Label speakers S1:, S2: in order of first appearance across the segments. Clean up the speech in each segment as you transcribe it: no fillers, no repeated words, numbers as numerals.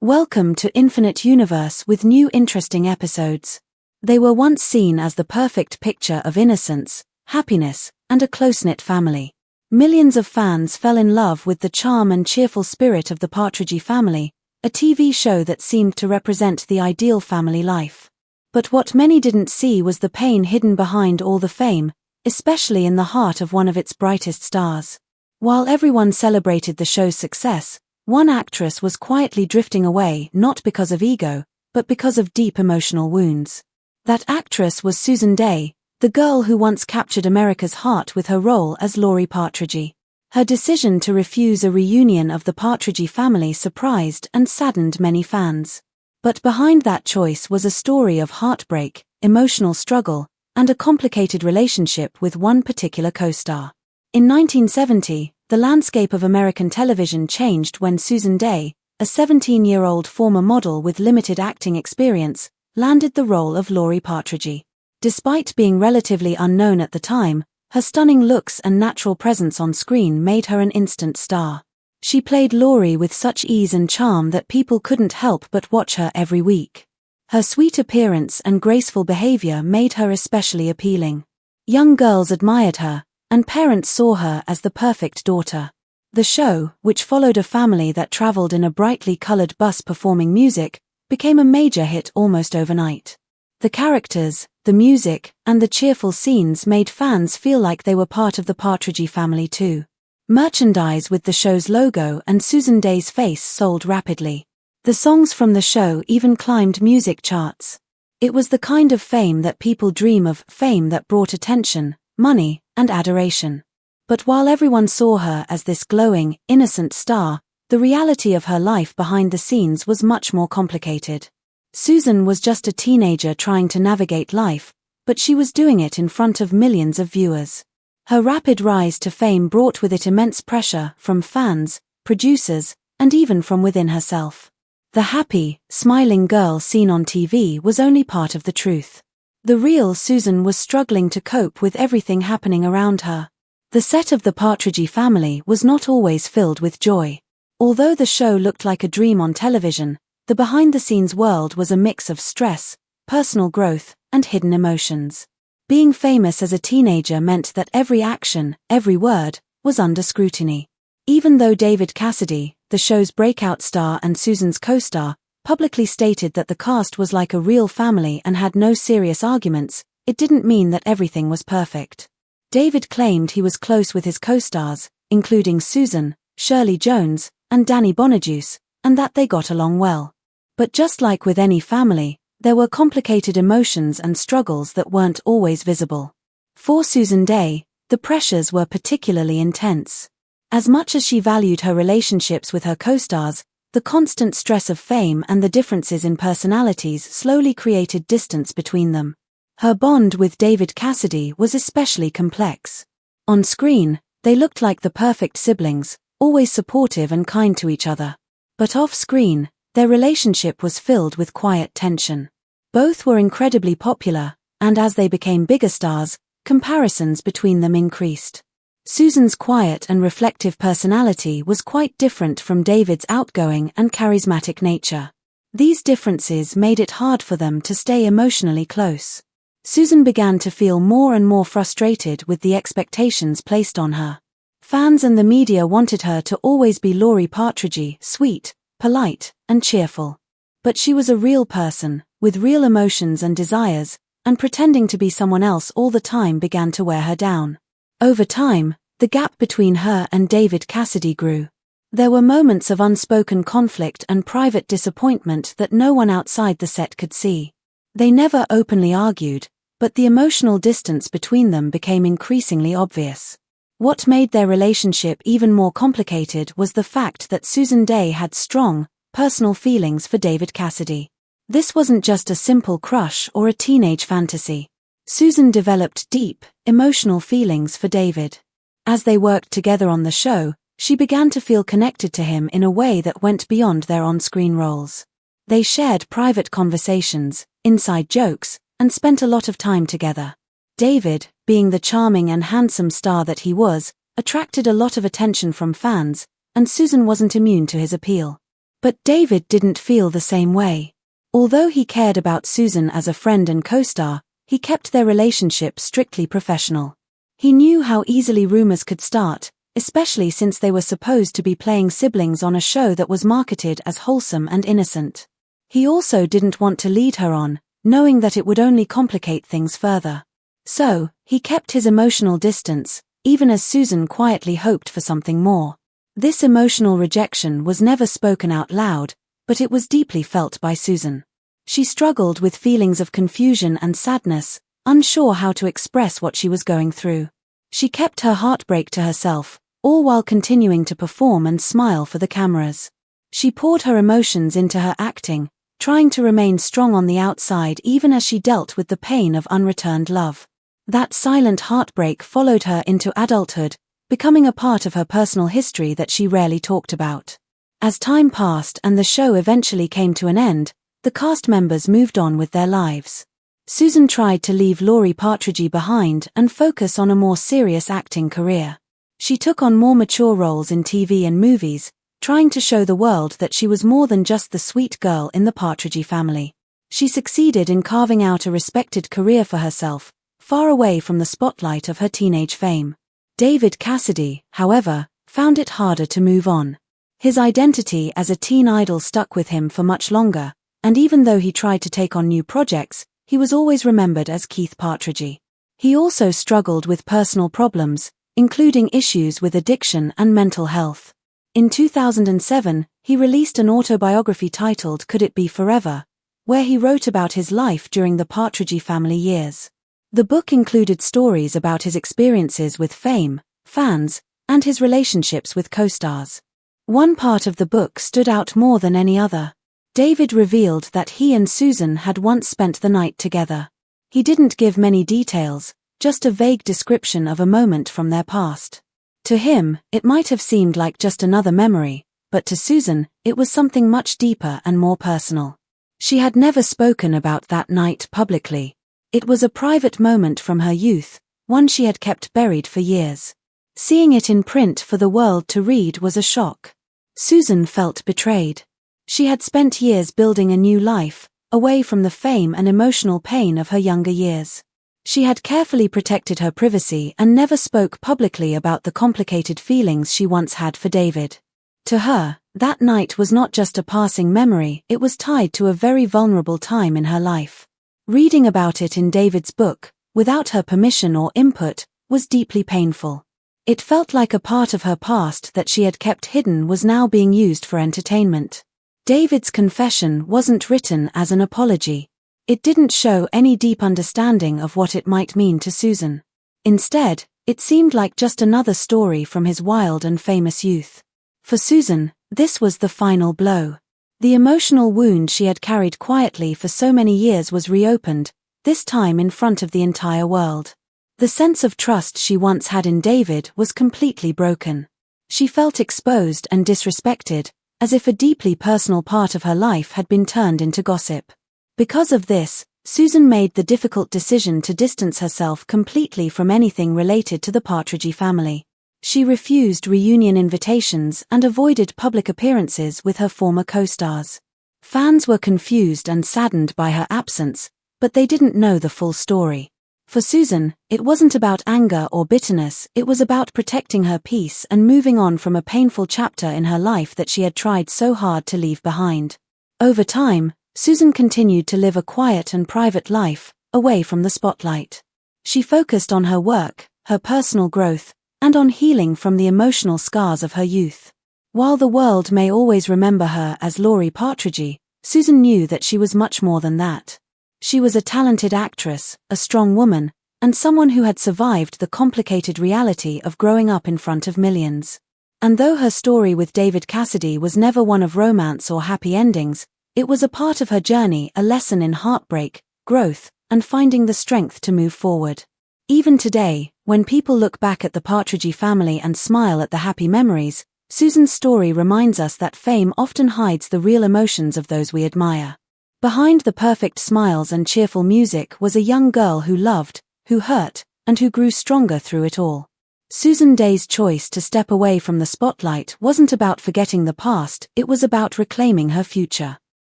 S1: Welcome to Infinite Universe with new interesting episodes. They were once seen as the perfect picture of innocence, happiness, and a close-knit family. Millions of fans fell in love with the charm and cheerful spirit of the Partridge Family, a TV show that seemed to represent the ideal family life. But what many didn't see was the pain hidden behind all the fame, especially in the heart of one of its brightest stars. While everyone celebrated the show's success, one actress was quietly drifting away not because of ego, but because of deep emotional wounds. That actress was Susan Dey, the girl who once captured America's heart with her role as Laurie Partridge. Her decision to refuse a reunion of the Partridge family surprised and saddened many fans. But behind that choice was a story of heartbreak, emotional struggle, and a complicated relationship with one particular co-star. In 1970, the landscape of American television changed when Susan Dey, a 17-year-old former model with limited acting experience, landed the role of Laurie Partridge. Despite being relatively unknown at the time, her stunning looks and natural presence on screen made her an instant star. She played Laurie with such ease and charm that people couldn't help but watch her every week. Her sweet appearance and graceful behavior made her especially appealing. Young girls admired her, and parents saw her as the perfect daughter. The show, which followed a family that traveled in a brightly colored bus performing music, became a major hit almost overnight. The characters, the music, and the cheerful scenes made fans feel like they were part of the Partridge family too. Merchandise with the show's logo and Susan Dey's face sold rapidly. The songs from the show even climbed music charts. It was the kind of fame that people dream of, fame that brought attention, money, and adoration. But while everyone saw her as this glowing, innocent star, the reality of her life behind the scenes was much more complicated. Susan was just a teenager trying to navigate life, but she was doing it in front of millions of viewers. Her rapid rise to fame brought with it immense pressure from fans, producers, and even from within herself. The happy, smiling girl seen on TV was only part of the truth. The real Susan was struggling to cope with everything happening around her. The set of the Partridge family was not always filled with joy. Although the show looked like a dream on television, the behind-the-scenes world was a mix of stress, personal growth, and hidden emotions. Being famous as a teenager meant that every action, every word, was under scrutiny. Even though David Cassidy, the show's breakout star and Susan's co-star, publicly stated that the cast was like a real family and had no serious arguments, it didn't mean that everything was perfect. David claimed he was close with his co-stars, including Susan, Shirley Jones, and Danny Bonaduce, and that they got along well. But just like with any family, there were complicated emotions and struggles that weren't always visible. For Susan Dey, the pressures were particularly intense. As much as she valued her relationships with her co-stars, the constant stress of fame and the differences in personalities slowly created distance between them. Her bond with David Cassidy was especially complex. On screen, they looked like the perfect siblings, always supportive and kind to each other. But off-screen, their relationship was filled with quiet tension. Both were incredibly popular, and as they became bigger stars, comparisons between them increased. Susan's quiet and reflective personality was quite different from David's outgoing and charismatic nature. These differences made it hard for them to stay emotionally close. Susan began to feel more and more frustrated with the expectations placed on her. Fans and the media wanted her to always be Laurie Partridge, sweet, polite, and cheerful. But she was a real person, with real emotions and desires, and pretending to be someone else all the time began to wear her down. Over time, the gap between her and David Cassidy grew. There were moments of unspoken conflict and private disappointment that no one outside the set could see. They never openly argued, but the emotional distance between them became increasingly obvious. What made their relationship even more complicated was the fact that Susan Dey had strong, personal feelings for David Cassidy. This wasn't just a simple crush or a teenage fantasy. Susan developed deep, emotional feelings for David. As they worked together on the show, she began to feel connected to him in a way that went beyond their on-screen roles. They shared private conversations, inside jokes, and spent a lot of time together. David, being the charming and handsome star that he was, attracted a lot of attention from fans, and Susan wasn't immune to his appeal. But David didn't feel the same way. Although he cared about Susan as a friend and co-star, he kept their relationship strictly professional. He knew how easily rumors could start, especially since they were supposed to be playing siblings on a show that was marketed as wholesome and innocent. He also didn't want to lead her on, knowing that it would only complicate things further. So, he kept his emotional distance, even as Susan quietly hoped for something more. This emotional rejection was never spoken out loud, but it was deeply felt by Susan. She struggled with feelings of confusion and sadness, unsure how to express what she was going through. She kept her heartbreak to herself, all while continuing to perform and smile for the cameras. She poured her emotions into her acting, trying to remain strong on the outside even as she dealt with the pain of unreturned love. That silent heartbreak followed her into adulthood, becoming a part of her personal history that she rarely talked about. As time passed and the show eventually came to an end, the cast members moved on with their lives. Susan tried to leave Laurie Partridge behind and focus on a more serious acting career. She took on more mature roles in TV and movies, trying to show the world that she was more than just the sweet girl in the Partridge family. She succeeded in carving out a respected career for herself, far away from the spotlight of her teenage fame. David Cassidy, however, found it harder to move on. His identity as a teen idol stuck with him for much longer, and even though he tried to take on new projects, he was always remembered as Keith Partridge. He also struggled with personal problems, including issues with addiction and mental health. In 2007, he released an autobiography titled Could It Be Forever, where he wrote about his life during the Partridge family years. The book included stories about his experiences with fame, fans, and his relationships with co-stars. One part of the book stood out more than any other. David revealed that he and Susan had once spent the night together. He didn't give many details, just a vague description of a moment from their past. To him, it might have seemed like just another memory, but to Susan, it was something much deeper and more personal. She had never spoken about that night publicly. It was a private moment from her youth, one she had kept buried for years. Seeing it in print for the world to read was a shock. Susan felt betrayed. She had spent years building a new life, away from the fame and emotional pain of her younger years. She had carefully protected her privacy and never spoke publicly about the complicated feelings she once had for David. To her, that night was not just a passing memory, it was tied to a very vulnerable time in her life. Reading about it in David's book, without her permission or input, was deeply painful. It felt like a part of her past that she had kept hidden was now being used for entertainment. David's confession wasn't written as an apology. It didn't show any deep understanding of what it might mean to Susan. Instead, it seemed like just another story from his wild and famous youth. For Susan, this was the final blow. The emotional wound she had carried quietly for so many years was reopened, this time in front of the entire world. The sense of trust she once had in David was completely broken. She felt exposed and disrespected, as if a deeply personal part of her life had been turned into gossip. Because of this, Susan made the difficult decision to distance herself completely from anything related to the Partridge family. She refused reunion invitations and avoided public appearances with her former co-stars. Fans were confused and saddened by her absence, but they didn't know the full story. For Susan, it wasn't about anger or bitterness, it was about protecting her peace and moving on from a painful chapter in her life that she had tried so hard to leave behind. Over time, Susan continued to live a quiet and private life, away from the spotlight. She focused on her work, her personal growth, and on healing from the emotional scars of her youth. While the world may always remember her as Laurie Partridge, Susan knew that she was much more than that. She was a talented actress, a strong woman, and someone who had survived the complicated reality of growing up in front of millions. And though her story with David Cassidy was never one of romance or happy endings, it was a part of her journey, a lesson in heartbreak, growth, and finding the strength to move forward. Even today, when people look back at the Partridge family and smile at the happy memories, Susan's story reminds us that fame often hides the real emotions of those we admire. Behind the perfect smiles and cheerful music was a young girl who loved, who hurt, and who grew stronger through it all. Susan Dey's choice to step away from the spotlight wasn't about forgetting the past, it was about reclaiming her future.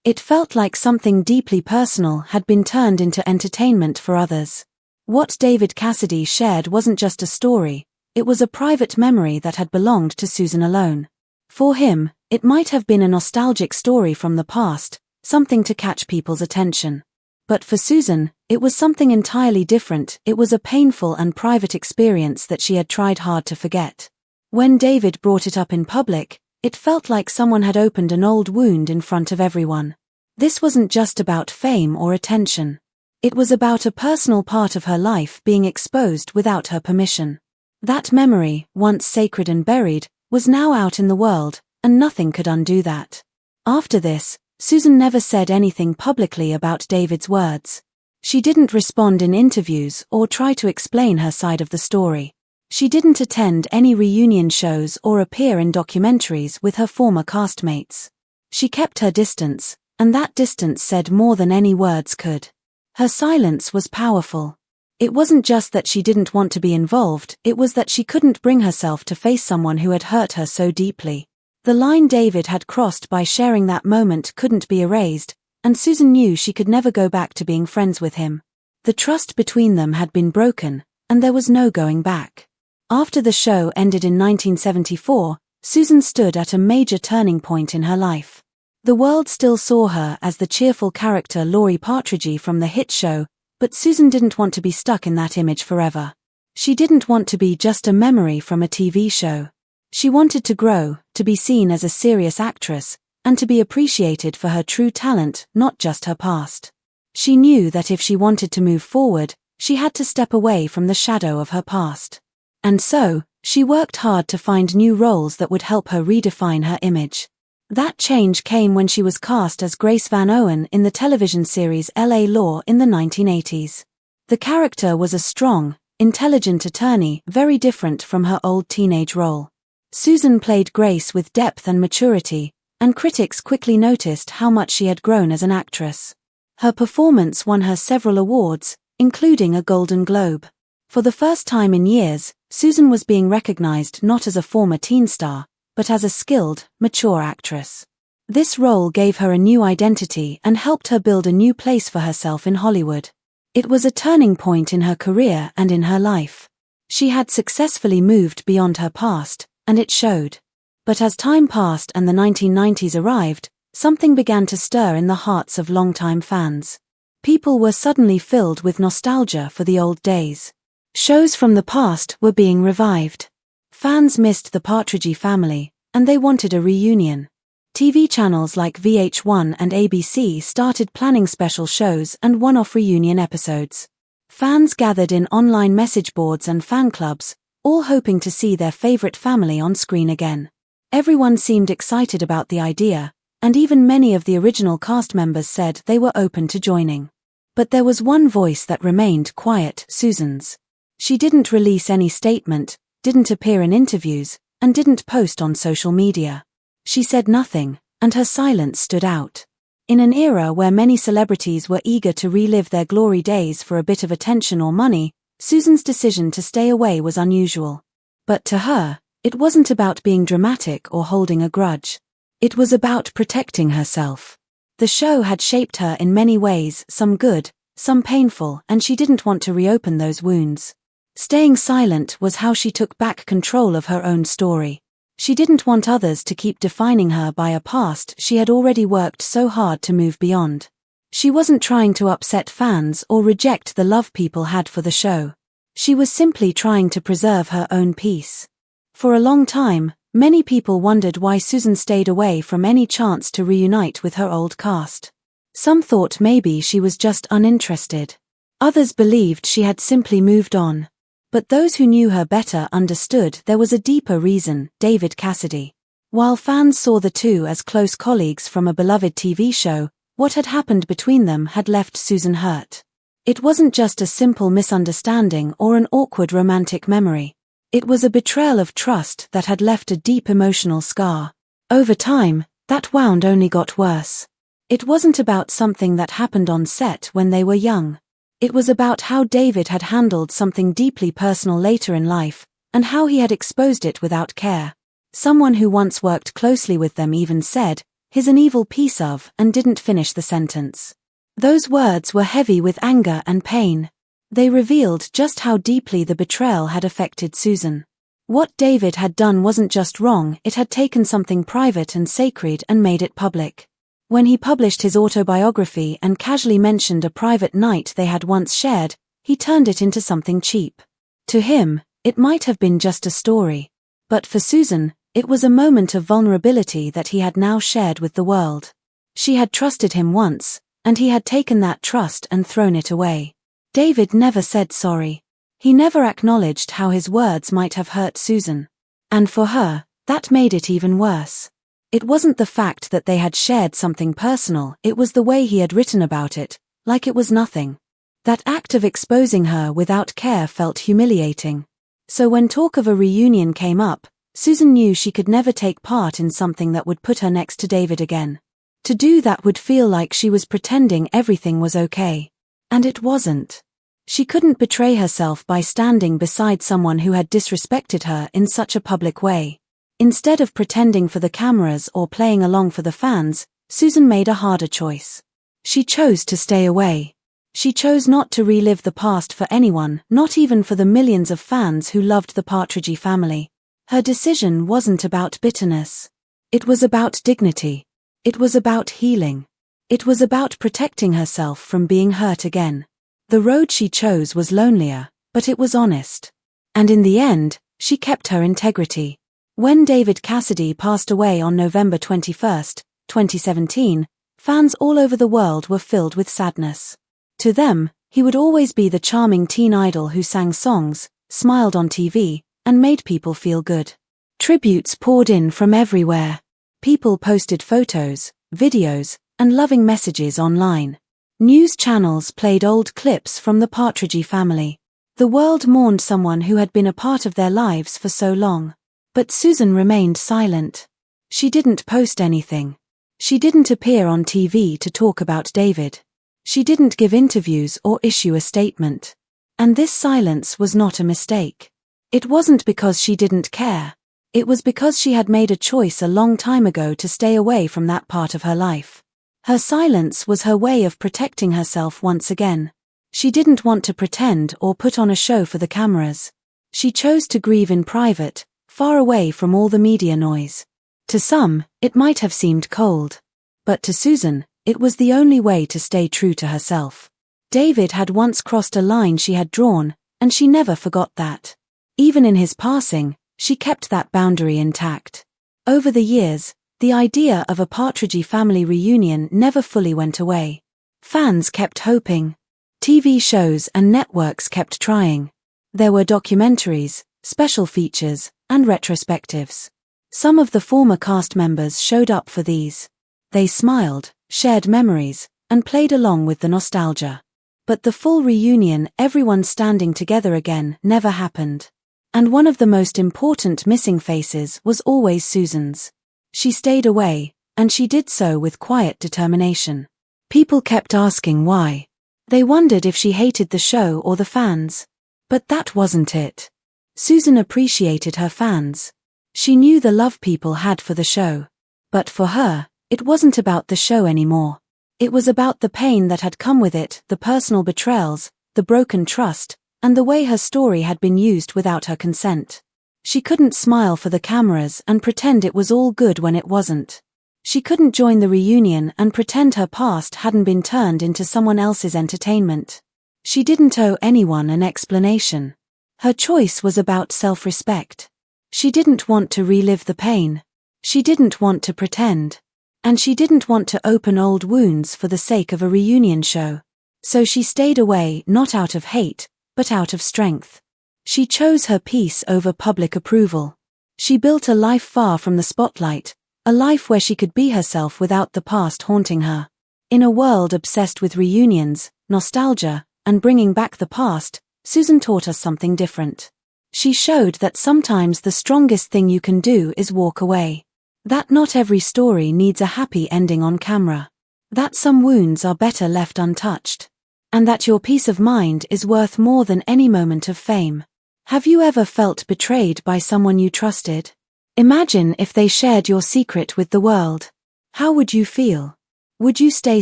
S1: It felt like something deeply personal had been turned into entertainment for others. What David Cassidy shared wasn't just a story, it was a private memory that had belonged to Susan alone. For him, it might have been a nostalgic story from the past, something to catch people's attention. But for Susan, it was something entirely different. It was a painful and private experience that she had tried hard to forget. When David brought it up in public, it felt like someone had opened an old wound in front of everyone. This wasn't just about fame or attention. It was about a personal part of her life being exposed without her permission. That memory, once sacred and buried, was now out in the world, and nothing could undo that. After this, Susan never said anything publicly about David's words. She didn't respond in interviews or try to explain her side of the story. She didn't attend any reunion shows or appear in documentaries with her former castmates. She kept her distance, and that distance said more than any words could. Her silence was powerful. It wasn't just that she didn't want to be involved, it was that she couldn't bring herself to face someone who had hurt her so deeply. The line David had crossed by sharing that moment couldn't be erased, and Susan knew she could never go back to being friends with him. The trust between them had been broken, and there was no going back. After the show ended in 1974, Susan stood at a major turning point in her life. The world still saw her as the cheerful character Laurie Partridge from the hit show, but Susan didn't want to be stuck in that image forever. She didn't want to be just a memory from a TV show. She wanted to grow, to be seen as a serious actress, and to be appreciated for her true talent, not just her past. She knew that if she wanted to move forward, she had to step away from the shadow of her past. And so, she worked hard to find new roles that would help her redefine her image. That change came when she was cast as Grace Van Owen in the television series LA Law in the 1980s. The character was a strong, intelligent attorney, very different from her old teenage role. Susan played Grace with depth and maturity, and critics quickly noticed how much she had grown as an actress. Her performance won her several awards, including a Golden Globe. For the first time in years, Susan was being recognized not as a former teen star, but as a skilled, mature actress. This role gave her a new identity and helped her build a new place for herself in Hollywood. It was a turning point in her career and in her life. She had successfully moved beyond her past, and it showed. But as time passed and the 1990s arrived, something began to stir in the hearts of longtime fans. People were suddenly filled with nostalgia for the old days. Shows from the past were being revived. Fans missed the Partridge Family, and they wanted a reunion. TV channels like VH1 and ABC started planning special shows and one-off reunion episodes. Fans gathered in online message boards and fan clubs, all hoping to see their favorite family on screen again. Everyone seemed excited about the idea, and even many of the original cast members said they were open to joining. But there was one voice that remained quiet, Susan's. She didn't release any statement, didn't appear in interviews, and didn't post on social media. She said nothing, and her silence stood out. In an era where many celebrities were eager to relive their glory days for a bit of attention or money, Susan's decision to stay away was unusual. But to her, it wasn't about being dramatic or holding a grudge. It was about protecting herself. The show had shaped her in many ways, some good, some painful, and she didn't want to reopen those wounds. Staying silent was how she took back control of her own story. She didn't want others to keep defining her by a past she had already worked so hard to move beyond. She wasn't trying to upset fans or reject the love people had for the show. She was simply trying to preserve her own peace. For a long time, many people wondered why Susan stayed away from any chance to reunite with her old cast. Some thought maybe she was just uninterested. Others believed she had simply moved on. But those who knew her better understood there was a deeper reason: David Cassidy. While fans saw the two as close colleagues from a beloved TV show, what had happened between them had left Susan hurt. It wasn't just a simple misunderstanding or an awkward romantic memory. It was a betrayal of trust that had left a deep emotional scar. Over time, that wound only got worse. It wasn't about something that happened on set when they were young. It was about how David had handled something deeply personal later in life, and how he had exposed it without care. Someone who once worked closely with them even said, "He's an evil piece of," and didn't finish the sentence. Those words were heavy with anger and pain. They revealed just how deeply the betrayal had affected Susan. What David had done wasn't just wrong, it had taken something private and sacred and made it public. When he published his autobiography and casually mentioned a private night they had once shared, he turned it into something cheap. To him, it might have been just a story. But for Susan, it was a moment of vulnerability that he had now shared with the world. She had trusted him once, and he had taken that trust and thrown it away. David never said sorry. He never acknowledged how his words might have hurt Susan. And for her, that made it even worse. It wasn't the fact that they had shared something personal, it was the way he had written about it, like it was nothing. That act of exposing her without care felt humiliating. So when talk of a reunion came up, Susan knew she could never take part in something that would put her next to David again. To do that would feel like she was pretending everything was okay. And it wasn't. She couldn't betray herself by standing beside someone who had disrespected her in such a public way. Instead of pretending for the cameras or playing along for the fans, Susan made a harder choice. She chose to stay away. She chose not to relive the past for anyone, not even for the millions of fans who loved the Partridge family. Her decision wasn't about bitterness. It was about dignity. It was about healing. It was about protecting herself from being hurt again. The road she chose was lonelier, but it was honest. And in the end, she kept her integrity. When David Cassidy passed away on November 21, 2017, fans all over the world were filled with sadness. To them, he would always be the charming teen idol who sang songs, smiled on TV, and made people feel good. Tributes poured in from everywhere. People posted photos, videos, and loving messages online. News channels played old clips from the Partridge family. The world mourned someone who had been a part of their lives for so long. But Susan remained silent. She didn't post anything. She didn't appear on TV to talk about David. She didn't give interviews or issue a statement. And this silence was not a mistake. It wasn't because she didn't care. It was because she had made a choice a long time ago to stay away from that part of her life. Her silence was her way of protecting herself once again. She didn't want to pretend or put on a show for the cameras. She chose to grieve in private, far away from all the media noise. To some, it might have seemed cold. But to Susan, it was the only way to stay true to herself. David had once crossed a line she had drawn, and she never forgot that. Even in his passing, she kept that boundary intact. Over the years, the idea of a Partridge family reunion never fully went away. Fans kept hoping. TV shows and networks kept trying. There were documentaries, special features, and retrospectives. Some of the former cast members showed up for these. They smiled, shared memories, and played along with the nostalgia. But the full reunion, everyone standing together again, never happened. And one of the most important missing faces was always Susan's. She stayed away, and she did so with quiet determination. People kept asking why. They wondered if she hated the show or the fans. But that wasn't it. Susan appreciated her fans. She knew the love people had for the show. But for her, it wasn't about the show anymore. It was about the pain that had come with it, the personal betrayals, the broken trust, and the way her story had been used without her consent. She couldn't smile for the cameras and pretend it was all good when it wasn't. She couldn't join the reunion and pretend her past hadn't been turned into someone else's entertainment. She didn't owe anyone an explanation. Her choice was about self-respect. She didn't want to relive the pain. She didn't want to pretend. And she didn't want to open old wounds for the sake of a reunion show. So she stayed away not out of hate, but out of strength. She chose her peace over public approval. She built a life far from the spotlight, a life where she could be herself without the past haunting her. In a world obsessed with reunions, nostalgia, and bringing back the past, Susan taught us something different. She showed that sometimes the strongest thing you can do is walk away. That not every story needs a happy ending on camera. That some wounds are better left untouched. And that your peace of mind is worth more than any moment of fame. Have you ever felt betrayed by someone you trusted? Imagine if they shared your secret with the world. How would you feel? Would you stay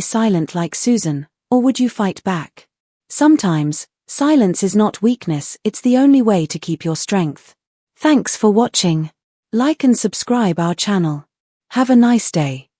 S1: silent like Susan, or would you fight back? Sometimes, silence is not weakness, it's the only way to keep your strength. Thanks for watching. Like and subscribe our channel. Have a nice day.